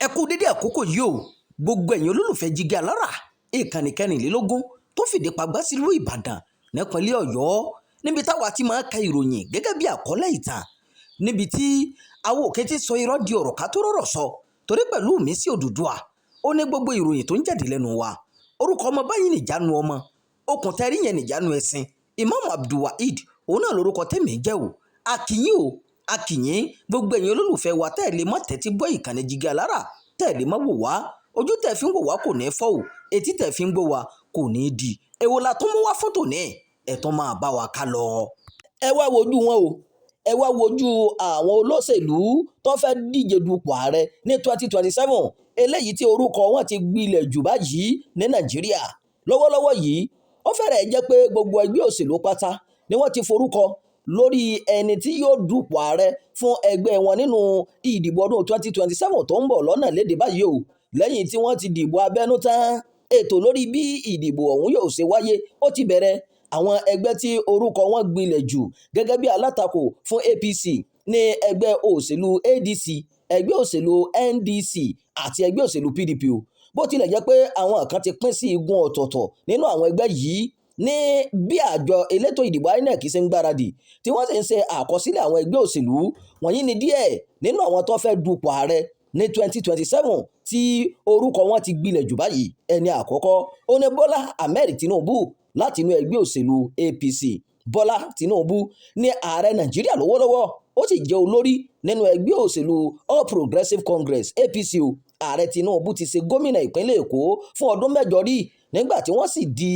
ẹ kú dédé àkókò yìí o gbogbo ẹ̀yin olólùfẹ́ Jígí Alára ìkànnì kẹrìnlélógún tó fìdí pagbá sílùú Ìbàdàn nípínlẹ̀ Ọ̀yọ́ níbi táwa ti máa ka ìròyìn gẹ́gẹ́ bí àkọlé ìtàn níbi tí àwọn òkè ti sọ irọ́ di ọ̀rọ̀ ká tó rọ̀rọ̀ sọ torí pẹ̀lú mi sí Odùduwà ó ní gbogbo ìròyìn tó ń jáde lẹ́nu wa orúkọ ọmọ báyìí nìjánu ọmọ okùn tẹ́rí yẹn nìjánu ẹ̀sìn Imam Abdulwaheed òun náà lórúkọ tẹ́mi jẹ́ o akìyìn gbogbo ẹ̀yin olólùfẹ́ wa tẹ́ẹ̀lé mọ́ tẹ́tí gbọ́ ìkànnì Jígí Alára tẹ́ẹ̀lé mọ́ wò wá ojú tẹ́ fi ń wò wá kò ní fọ́ o etí tẹ́ fi ń gbọ́ wá kò ní di èwo la tó mú wá fún tòní ẹ̀tọ́ máa bá wa ká lọ. ẹ wá wojú wọn o ẹ wá wojú àwọn olóṣèlú tó fẹ́ díje dupò ààrẹ ní 2027 eléyìí tí orúkọ wọn ti gbilẹ̀ jù báyìí ní Nàìjíríà lọ́wọ́lọ́wọ́ yìí ó fẹ́rẹ̀ jẹ́ pé gbogbo ẹgbẹ́ òṣèlú pátá ni wọ́n ti forúkọ lórí ẹni tí yóò dupò ààrẹ fún ẹgbẹ́ wọn nínú ìdìbò ọdún 2027 tó ń bọ̀ lọ́nà léde báyìí o lẹ́yìn tí wọ́n ti dìbò abẹ́nú tán ètò lórí bí ìdìbò ọ̀hún yóò ṣe wáyé ó ti bẹ̀rẹ̀ àwọn ẹgbẹ́ tí orúkọ wọn gbilẹ̀ jù gẹ́gẹ́ bí alátakò fún APC ní ẹgbẹ́ òṣèlú ADC ẹgbẹ́ òṣèlú NDC àti ẹgbẹ́ òṣèlú PDP o bó tilẹ̀ jẹ́ pé àwọn kan ti pín sí igun ọ̀tọ̀ọ̀tọ̀ nínú àwọn ẹgbẹ́ yìí ní bí àjọ elétò ìdìbò INEC ṣe ń gbáradì tí wọ́n sì ń ṣe àkọsílẹ̀ àwọn ẹgbẹ́ òṣèlú wọ̀nyí ni díẹ̀ nínú àwọn tó fẹ́ dupò ààrẹ ní 2027 tí orúkọ wọn ti gbilẹ̀ jù báyìí ẹni àkọ́kọ́ ó ní Bọ́lá Ahmed Tinubu láti inú ẹgbẹ́ òṣèlú APC Bọ́lá Tinubu ní ààrẹ Nàìjíríà lọ́wọ́lọ́wọ́ ó sì jẹ́ olórí nínú ẹgbẹ́ òṣèlú All Progressives Congress APC o ààrẹ Tinubu ti ṣe gómìnà ìpínlẹ̀ Èkó fún ọdún mẹ́jọ rí nígbà tí wọ́n sì di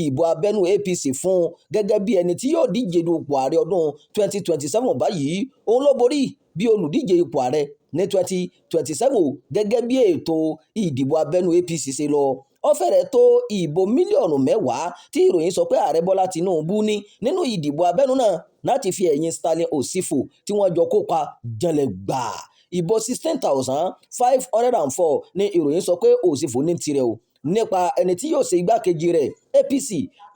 ìbò abẹ́nú APC fún gẹ́gẹ́ bí ẹni tí yóò díje dupò ààrẹ ọdún 2027 báyìí òun ló borí bí olùdíje ipò ààrẹ ní 2027 gẹ́gẹ́ bí ètò ìdìbò abẹ́nú APC ṣe lọ ó fẹ́rẹ̀ tó ìbò mílíọ̀nù 10 tí ìròyìn sọ pé ààrẹ Bọ́lá Tinubu ní nínú ìdìbò abẹ́nú náà láti fi ẹ̀yìn Stanley Osifo tí wọ́n jọ kópa janlẹ̀ gbà ìbò 16,504 ní ìròyìn sọ pé Osifo ní tirẹ̀ o nípa ẹni tí yóò ṣe igbákejì rẹ̀ APC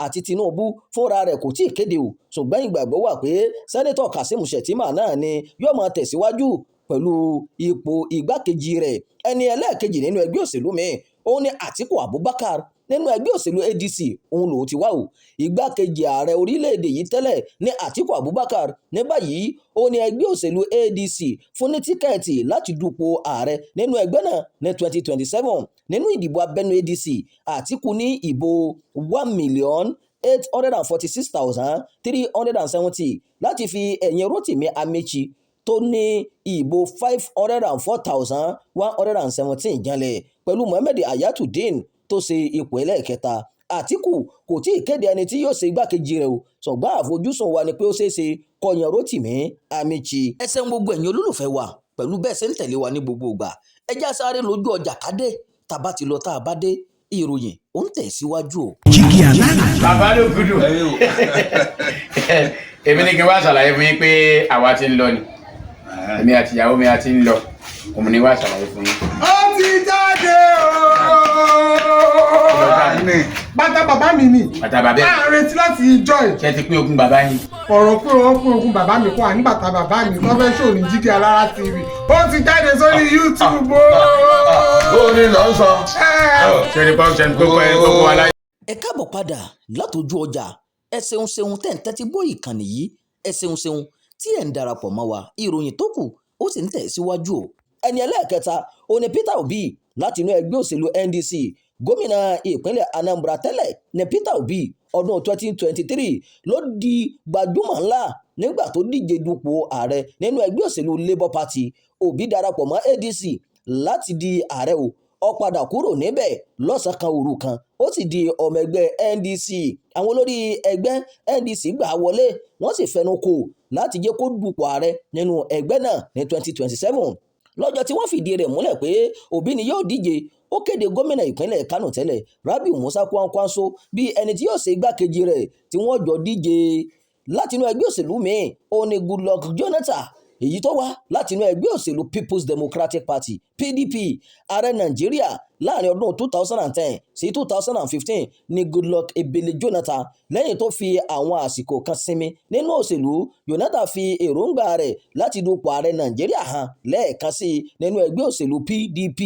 àti Tinubu fúnra rẹ̀ kò tí ì kéde o ṣùgbọ́n ìgbàgbọ́ wà pé sẹ́nẹ́tọ̀ Kasim Shettima náà ni yóò máa tẹ̀síwájú pẹ̀lú ipò igbákejì rẹ̀ ẹni ẹlẹ́ẹ̀kejì nínú ẹgbẹ́ òṣèlú mi òun ni Atiku Abubakar nínú ẹgbẹ́ òṣèlú ADC òun lòun ti wá o igbákejì ààrẹ orílẹ̀-èdè yìí tẹ́lẹ̀ ní Atiku Abubakar ní báyìí ó ní ẹgbẹ́ òṣèlú ADC fún ní tíkẹ́ẹ̀tì láti dupò ààrẹ nínú ẹgbẹ́ náà ní 2027 nínú ìdìbò abẹ́nú ADC Atiku ní ìbò 1,846,370 láti fi ẹ̀yìn Rotimi Amechi tó ní ìbò 504,117 janlẹ̀ pẹ̀lú Mohammed Ayatudeen tó ṣe ipò ẹlẹ́ẹ̀kẹta Àtíkù kò tí ì kéde ẹni tí yóò ṣe igbákejì rẹ̀ o ṣùgbọ́n àfojúsùn wa ni pé ó ṣeé ṣe kọyàn Rotimi Amechi. ẹ ṣeun gbogbo ẹ̀yin olólùfẹ́ wa pẹ̀lú bẹ́ẹ̀ ṣe ń tẹ̀lé wa ní gbogbo ìgbà ẹ já sáré lójú ọjà kádé tá a bá ti lọ tá a bá dé ìròyìn ó ń tẹ̀ síwájú o. Jígí Alára. bàbá ló gudu èmi ní kí n wá ṣàlàyé fún yín pé àwa ti ń lọ ni èmi àti ìyàwó mi a ti ń lọ òun ni wá ṣàlàyé fún yín. ó ti jáde bàtà bàbá mi ni bàtà bàbá a retí láti ìjọ ẹ̀. ṣé ti pín ogún bàbá yín. ọ̀rọ̀ pé wọ́n pín ogún bàbá mi kọ́ àní bàtà bàbá mi tó fẹ́ ṣò ní Jígí Alára TV ó ti jáde sórí YouTube Ó ní lọ sọ. ṣé ní pọ́ńṣẹ́ ní gbogbo ẹ̀ gbogbo aláyé. ẹ káàbọ̀ padà látọjú ọjà ẹ ṣeun tẹ́ ń tẹ́tí gbọ́ ìkànnì yìí ẹ ṣeun tí ẹ̀ ń darapọ̀ mọ́ wa ìròyìn tó kù ó sì ń tẹ̀ síwájú o ẹni ẹlẹ́ẹ̀kẹta òní Peter Obi láti inú ẹgbẹ́ òṣèlú NDC gómìnà ìpínlẹ̀ Anambra tẹ́lẹ̀ ní Peter Obi ọdún 2023 ló di gbajúmọ̀ ńlá nígbà tó díje dupò ààrẹ nínú ẹgbẹ́ òṣèlú Labour Party Obi darapọ̀ mọ́ ADC láti di ààrẹ o ó padà kúrò níbẹ̀ lọ́sàn-án kan òru kan ó sì di ọmọ ẹgbẹ́ NDC àwọn olórí ẹgbẹ́ NDC gbà wọlé wọ́n sì fẹnu kò láti jẹ́ kó dupò ààrẹ nínú ẹgbẹ́ náà ní 2027 lọ́jọ́ tí wọ́n fìdí rẹ̀ múlẹ̀ pé Obi ni yóò díje ó kéde gómìnà ìpínlẹ̀ Kánò tẹ́lẹ̀ Rabiu Musa Kwankwaso bí ẹni tí yóò ṣe igbákejì rẹ̀ tí wọ́n jọ díje látinú ẹgbẹ́ òṣèlú míì ó ní Goodluck Jonathan èyí tó wá láti inú ẹgbẹ́ òṣèlú People's Democratic Party PDP ààrẹ Nàìjíríà láàrin ọdún 2010 sí 2015 ní Goodluck Ebele Jonathan lẹ́yìn tó fi àwọn àsìkò kan sinmi nínú òṣèlú. Jonathan fi èròǹgbà rẹ̀ láti dupò ààrẹ Nàìjíríà hàn lẹ́ẹ̀kan sí nínú ẹgbẹ́ òṣèlú PDP.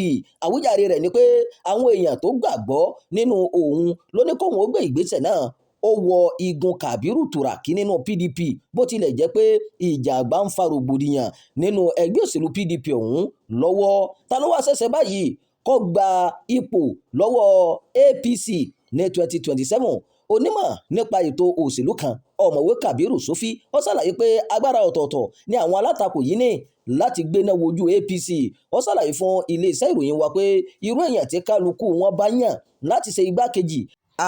Àwíjàre rẹ̀ ni pé àwọn èèyàn tó gbàgbọ́ nínú òun ló ní kóun ó gbé ìgbésẹ̀ náà. Ó wọ igun Kàbírù Tùràkì nínú PDP bó tilẹ̀ jẹ́ pé ìjà àgbà ń fa rògbòdìyàn nínú ẹgbẹ́ òṣèlú PDP ọ̀hún lọ́wọ́. Ta ló wá ṣẹ̀ṣẹ̀ báyìí kó gba ipò lọ́wọ́ APC ní 2027? Onímọ̀ nípa ètò òṣèlú kan ọ̀mọ̀wé Kàbírù Sófì ó ṣàlàyé pé agbára ọ̀tọ̀ọ̀tọ̀ ni àwọn alátakò yìí ní láti gbéná wojú APC. Ó ṣàlàyé fún iléeṣẹ́ ìròyìn wa pé irú èèyàn tí kálukú wọn bá yàn láti ṣe igbákejì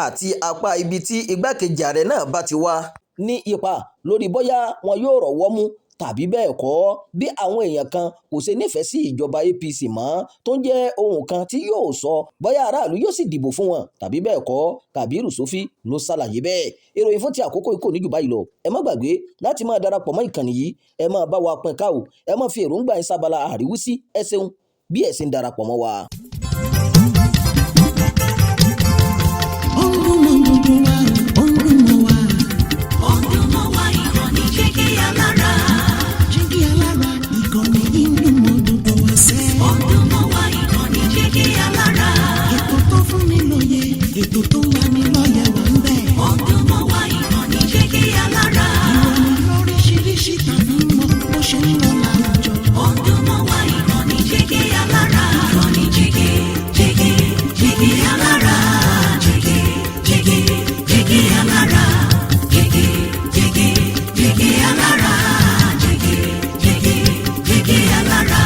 àti apá ibi tí igbákejì ààrẹ náà bá ti wá ní ipa lórí bóyá wọn yóò rọ̀wọ́ mú tàbí bẹ́ẹ̀ kọ́. Bí àwọn èèyàn kan kò ṣe nífẹ̀ẹ́ sí ìjọba APC mọ́ tó ń jẹ́ ohun kan tí yóò sọ bóyá aráàlú yóò sì dìbò fún wọn tàbí bẹ́ẹ̀ kọ́. Kàbírù Sófì ló ṣàlàyé bẹ́ẹ̀. Ìròyìn fún ti àkókò ikú ní jù báyìí lọ. Ẹ má gbàgbé láti máa darapọ̀ mọ́ ìkànnì yìí. Ẹ máa bá wa pín ká o. Ẹ má fi èròǹgbà yín sábàlá àríwísí. Ẹ ṣeun bí ẹ ṣe ń darapọ̀ mọ́ wa. Ètò tó wà ní lọ́yẹ̀ wà ń bẹ̀. Ọdún mọ́ wá ìkànnì Jígí Alára. Ìròyìn lóríṣiríṣi tàbí mọ́ bó ṣe ń lọ láwùjọ. Ọdún mọ́ wá ìkànnì Jígí Alára. Ìkànnì Jígí Alára. Jígí Alára. Jígí Alára. Jígí Alára.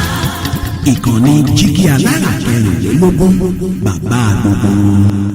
Ìkànnì Jígí Alára 24 bàbá gbogbo.